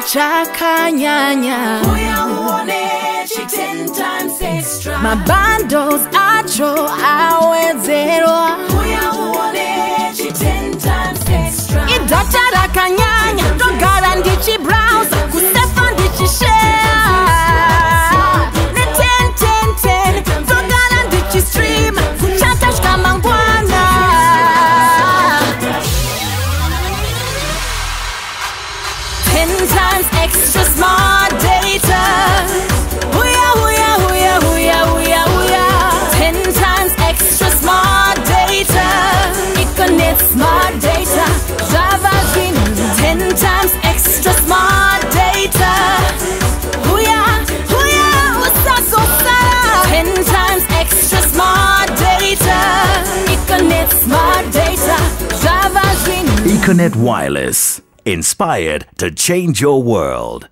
chakanyanya. Ten times extra. My bundles acho awezerwa. 10 times extra. Idata rakanyanya, rogara ndichi browse, kusefa ndichi share. Ne 10, rogara ndichi stream, kuchata shkamangwana. 10 times extra smart data. 10 times extra smart data. Econet smart data. Java Green. 10 times extra smart data. Usasosa. 10 times extra smart data. Econet smart data. Java Green. Econet Wireless. Inspired to change your world.